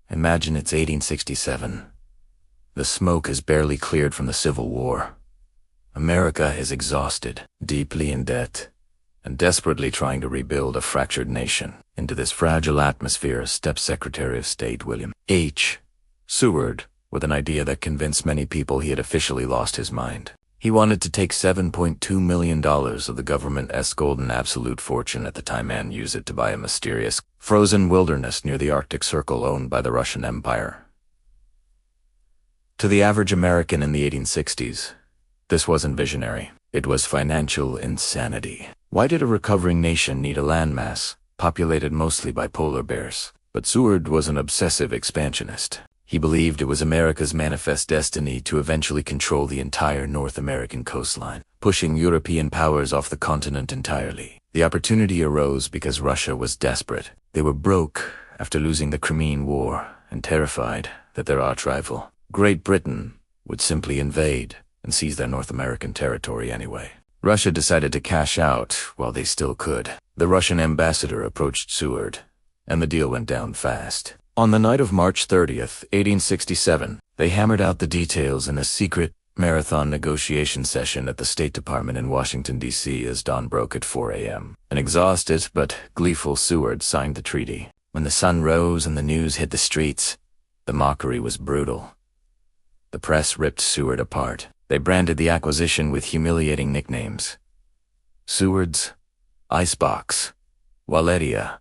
Imagine it's 1867. The smoke has barely cleared from the Civil War. America is exhausted, deeply in debt, and desperately trying to rebuild a fractured nation. Into this fragile atmosphere steps Secretary of State William H. Seward with an idea that convinced many people he had officially lost his mind. He wanted to take $7.2 million of the government's golden absolute fortune at the time and use it to buy a mysterious, frozen wilderness near the Arctic Circle owned by the Russian Empire. To the average American in the 1860s, this wasn't visionary. It was financial insanity. Why did a recovering nation need a landmass populated mostly by polar bears? But Seward was an obsessive expansionist. He believed it was America's manifest destiny to eventually control the entire North American coastline, pushing European powers off the continent entirely. The opportunity arose because Russia was desperate. They were broke after losing the Crimean War and terrified that their arch-rival, Great Britain, would simply invade and seize their North American territory anyway. Russia decided to cash out while they still could. The Russian ambassador approached Seward, and the deal went down fast. On the night of March 30th, 1867, they hammered out the details in a secret marathon negotiation session at the State Department in Washington, D.C. as dawn broke at 4 a.m. An exhausted but gleeful Seward signed the treaty. When the sun rose and the news hit the streets, the mockery was brutal. The press ripped Seward apart. They branded the acquisition with humiliating nicknames: Seward's Icebox, Walrussia,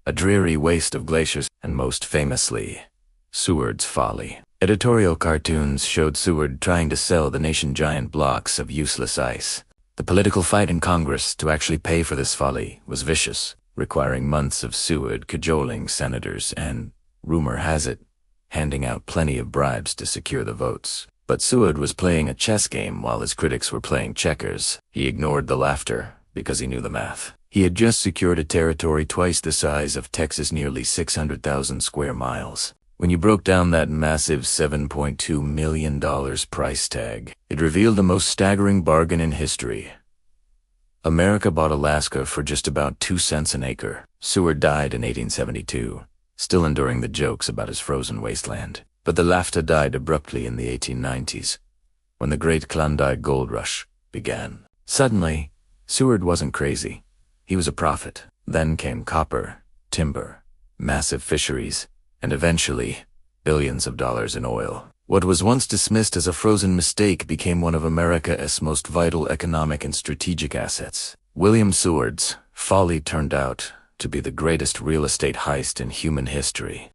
a dreary waste of glaciers, and most famously, Seward's Folly. Editorial cartoons showed Seward trying to sell the nation giant blocks of useless ice. The political fight in Congress to actually pay for this folly was vicious, requiring months of Seward cajoling senators and, rumor has it, handing out plenty of bribes to secure the votes. But Seward was playing a chess game while his critics were playing checkers. He ignored the laughter because he knew the math. He had just secured a territory twice the size of Texas, nearly 600,000 square miles. When you broke down that massive $7.2 million price tag, it revealed the most staggering bargain in history. America bought Alaska for just about 2 cents an acre. Seward died in 1872, still enduring the jokes about his frozen wasteland. But the laughter died abruptly in the 1890s, when the Great Klondike Gold Rush began. Suddenly, Seward wasn't crazy. He was a prophet. Then came copper, timber, massive fisheries, and eventually, billions of dollars in oil. What was once dismissed as a frozen mistake became one of America's most vital economic and strategic assets. William Seward's Folly turned out to be the greatest real estate heist in human history.